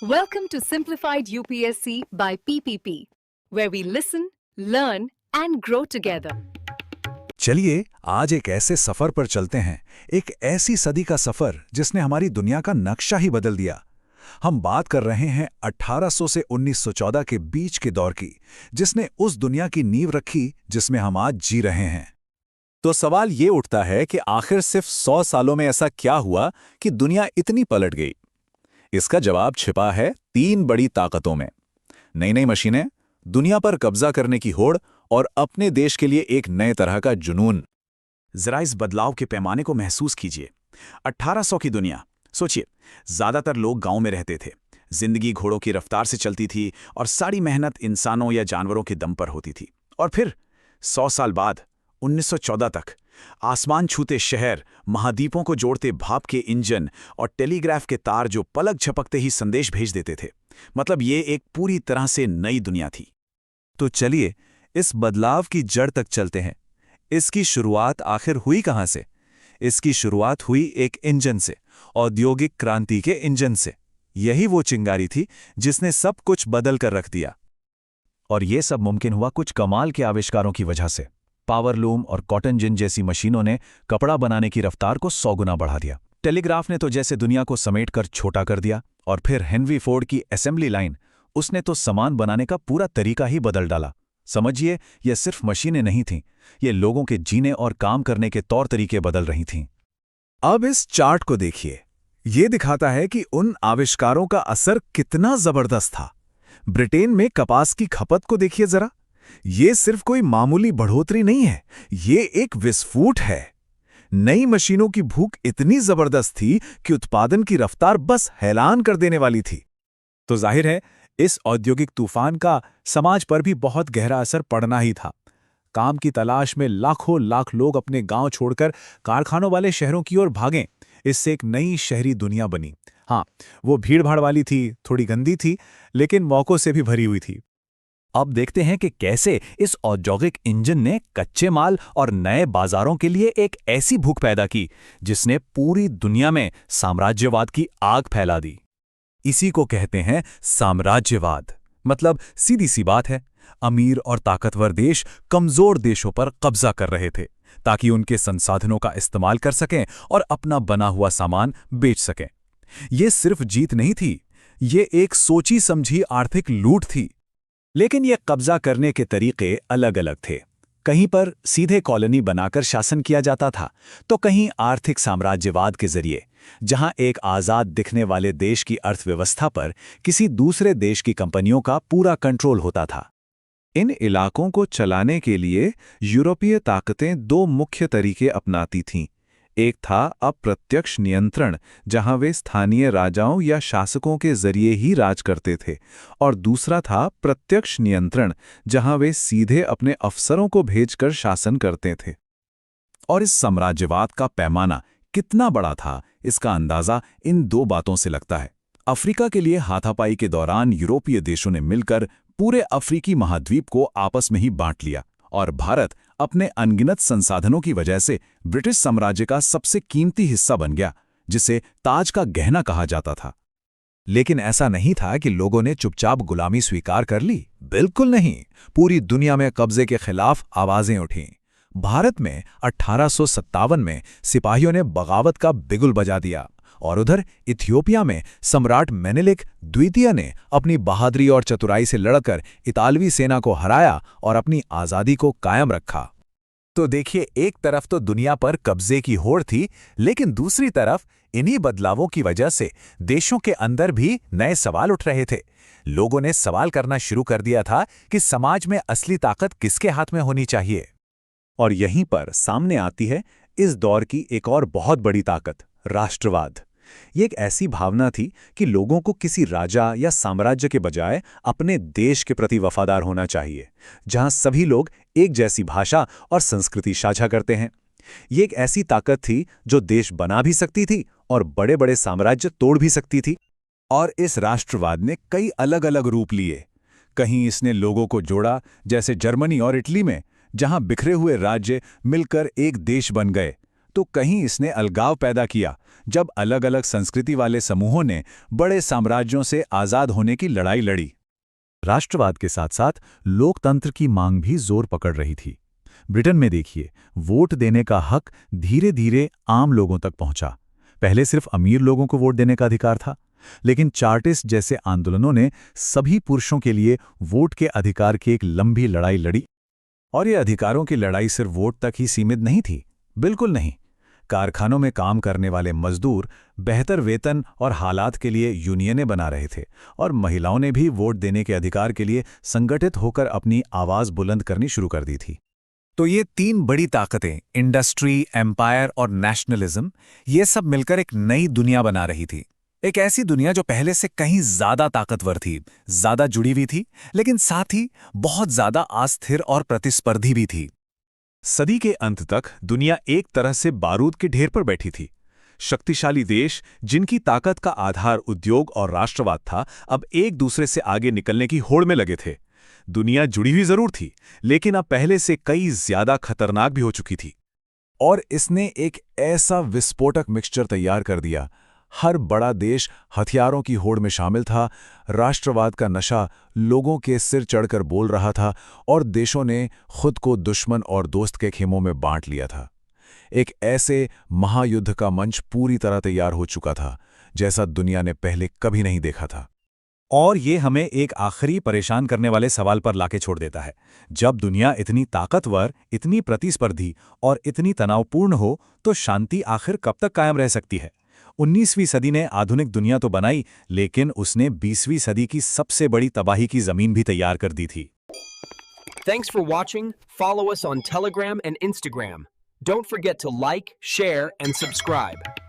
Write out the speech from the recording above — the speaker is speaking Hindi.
Welcome to Simplified UPSC by PPP, where we listen, learn, and grow together. चलिए आज एक ऐसे सफर पर चलते हैं, एक ऐसी सदी का सफर जिसने हमारी दुनिया का नक्शा ही बदल दिया। हम बात कर रहे हैं 1800 से 1914 के बीच के दौर की, जिसने उस दुनिया की नींव रखी जिसमें हम आज जी रहे हैं। तो सवाल ये उठता है कि आखिर सिर्फ 100 सालों में ऐसा क्या हुआ कि दुनिया इतनी पलट गई। इसका जवाब छिपा है 3 बड़ी ताकतों में: नई नई मशीनें, दुनिया पर कब्जा करने की होड़ और अपने देश के लिए एक नए तरह का जुनून। जरा इस बदलाव के पैमाने को महसूस कीजिए। 1800 की दुनिया सोचिए, ज्यादातर लोग गांव में रहते थे, जिंदगी घोड़ों की रफ्तार से चलती थी और सारी मेहनत इंसानों या जानवरों के दम पर होती थी। और फिर 100 साल बाद 1914 तक आसमान छूते शहर, महाद्वीपों को जोड़ते भाप के इंजन और टेलीग्राफ के तार जो पलक झपकते ही संदेश भेज देते थे। मतलब ये एक पूरी तरह से नई दुनिया थी। तो चलिए इस बदलाव की जड़ तक चलते हैं। इसकी शुरुआत आखिर हुई कहां से? इसकी शुरुआत हुई एक इंजन से, औद्योगिक क्रांति के इंजन से। यही वो चिंगारी थी जिसने सब कुछ बदल कर रख दिया। और ये सब मुमकिन हुआ कुछ कमाल के आविष्कारों की वजह से। पावर लूम और कॉटन जिन जैसी मशीनों ने कपड़ा बनाने की रफ्तार को 100 गुना बढ़ा दिया। टेलीग्राफ ने तो जैसे दुनिया को समेटकर छोटा कर दिया। और फिर हेनरी फोर्ड की असेंबली लाइन, उसने तो सामान बनाने का पूरा तरीका ही बदल डाला। समझिए, ये सिर्फ मशीनें नहीं थीं, ये लोगों के जीने और काम करने के तौर तरीके बदल रही थीं। अब इस चार्ट को देखिए, ये दिखाता है कि उन आविष्कारों का असर कितना जबरदस्त था। ब्रिटेन में कपास की खपत को देखिए जरा। ये सिर्फ कोई मामूली बढ़ोतरी नहीं है, ये एक विस्फोट है। नई मशीनों की भूख इतनी जबरदस्त थी कि उत्पादन की रफ्तार बस हैरान कर देने वाली थी। तो जाहिर है इस औद्योगिक तूफान का समाज पर भी बहुत गहरा असर पड़ना ही था। काम की तलाश में लाखों लाख लोग अपने गांव छोड़कर कारखानों वाले शहरों की ओर भागें। इससे एक नई शहरी दुनिया बनी। हाँ, वो भीड़-भाड़ वाली थी, थोड़ी गंदी थी, लेकिन मौकों से भी भरी हुई थी। अब देखते हैं कि कैसे इस औद्योगिक इंजन ने कच्चे माल और नए बाजारों के लिए एक ऐसी भूख पैदा की जिसने पूरी दुनिया में साम्राज्यवाद की आग फैला दी। इसी को कहते हैं साम्राज्यवाद। मतलब सीधी सी बात है, अमीर और ताकतवर देश कमजोर देशों पर कब्जा कर रहे थे ताकि उनके संसाधनों का इस्तेमाल कर सकें और अपना बना हुआ सामान बेच सकें। ये सिर्फ जीत नहीं थी, ये एक सोची समझी आर्थिक लूट थी। लेकिन ये कब्जा करने के तरीके अलग अलग थे। कहीं पर सीधे कॉलोनी बनाकर शासन किया जाता था, तो कहीं आर्थिक साम्राज्यवाद के जरिए, जहां एक आजाद दिखने वाले देश की अर्थव्यवस्था पर किसी दूसरे देश की कंपनियों का पूरा कंट्रोल होता था। इन इलाकों को चलाने के लिए यूरोपीय ताकतें 2 मुख्य तरीके अपनाती थीं। एक था अप्रत्यक्ष नियंत्रण, जहां वे स्थानीय राजाओं या शासकों के जरिए ही राज करते थे, और दूसरा था प्रत्यक्ष नियंत्रण, जहां वे सीधे अपने अफसरों को भेजकर शासन करते थे। और इस साम्राज्यवाद का पैमाना कितना बड़ा था, इसका अंदाजा इन 2 बातों से लगता है। अफ्रीका के लिए हाथापाई के दौरान यूरोपीय देशों ने मिलकर पूरे अफ्रीकी महाद्वीप को आपस में ही बांट लिया, और भारत अपने अनगिनत संसाधनों की वजह से ब्रिटिश साम्राज्य का सबसे कीमती हिस्सा बन गया, जिसे ताज का गहना कहा जाता था। लेकिन ऐसा नहीं था कि लोगों ने चुपचाप गुलामी स्वीकार कर ली। बिल्कुल नहीं। पूरी दुनिया में कब्जे के खिलाफ आवाजें उठीं। भारत में 1857 में सिपाहियों ने बगावत का बिगुल बजा दिया, और उधर इथियोपिया में सम्राट मेनेलिक द्वितीय ने अपनी बहादुरी और चतुराई से लड़कर इतालवी सेना को हराया और अपनी आज़ादी को कायम रखा। तो देखिए, एक तरफ तो दुनिया पर कब्जे की होड़ थी, लेकिन दूसरी तरफ इन्हीं बदलावों की वजह से देशों के अंदर भी नए सवाल उठ रहे थे। लोगों ने सवाल करना शुरू कर दिया था कि समाज में असली ताकत किसके हाथ में होनी चाहिए। और यहीं पर सामने आती है इस दौर की एक और बहुत बड़ी ताकत, राष्ट्रवाद। ये एक ऐसी भावना थी कि लोगों को किसी राजा या साम्राज्य के बजाय अपने देश के प्रति वफादार होना चाहिए, जहां सभी लोग एक जैसी भाषा और संस्कृति साझा करते हैं। ये एक ऐसी ताकत थी जो देश बना भी सकती थी और बड़े बड़े साम्राज्य तोड़ भी सकती थी। और इस राष्ट्रवाद ने कई अलग अलग रूप लिए। कहीं इसने लोगों को जोड़ा, जैसे जर्मनी और इटली में, जहां बिखरे हुए राज्य मिलकर एक देश बन गए, तो कहीं इसने अलगाव पैदा किया, जब अलग अलग संस्कृति वाले समूहों ने बड़े साम्राज्यों से आज़ाद होने की लड़ाई लड़ी। राष्ट्रवाद के साथ साथ लोकतंत्र की मांग भी जोर पकड़ रही थी। ब्रिटेन में देखिए, वोट देने का हक धीरे धीरे आम लोगों तक पहुंचा। पहले सिर्फ अमीर लोगों को वोट देने का अधिकार था, लेकिन चार्टिस्ट जैसे आंदोलनों ने सभी पुरुषों के लिए वोट के अधिकार की एक लंबी लड़ाई लड़ी। और ये अधिकारों की लड़ाई सिर्फ वोट तक ही सीमित नहीं थी, बिल्कुल नहीं। कारखानों में काम करने वाले मजदूर बेहतर वेतन और हालात के लिए यूनियनें बना रहे थे, और महिलाओं ने भी वोट देने के अधिकार के लिए संगठित होकर अपनी आवाज बुलंद करनी शुरू कर दी थी। तो ये तीन बड़ी ताकतें, इंडस्ट्री, एम्पायर और नेशनलिज्म, ये सब मिलकर एक नई दुनिया बना रही थी। एक ऐसी दुनिया जो पहले से कहीं ज्यादा ताकतवर थी, ज्यादा जुड़ी हुई थी, लेकिन साथ ही बहुत ज्यादा अस्थिर और प्रतिस्पर्धी भी थी। सदी के अंत तक दुनिया एक तरह से बारूद के ढेर पर बैठी थी। शक्तिशाली देश, जिनकी ताकत का आधार उद्योग और राष्ट्रवाद था, अब एक दूसरे से आगे निकलने की होड़ में लगे थे। दुनिया जुड़ी हुई जरूर थी, लेकिन अब पहले से कई ज्यादा खतरनाक भी हो चुकी थी। और इसने एक ऐसा विस्फोटक मिक्सचर तैयार कर दिया। हर बड़ा देश हथियारों की होड़ में शामिल था, राष्ट्रवाद का नशा लोगों के सिर चढ़कर बोल रहा था, और देशों ने खुद को दुश्मन और दोस्त के खेमों में बांट लिया था। एक ऐसे महायुद्ध का मंच पूरी तरह तैयार हो चुका था, जैसा दुनिया ने पहले कभी नहीं देखा था। और ये हमें एक आखिरी परेशान करने वाले सवाल पर लाके छोड़ देता है। जब दुनिया इतनी ताकतवर, इतनी प्रतिस्पर्धी और इतनी तनावपूर्ण हो, तो शांति आखिर कब तक कायम रह सकती है? 19वीं सदी ने आधुनिक दुनिया तो बनाई, लेकिन उसने 20वीं सदी की सबसे बड़ी तबाही की जमीन भी तैयार कर दी थी। Thanks for watching. Follow us on Telegram and Instagram. Don't forget to like, share, and subscribe.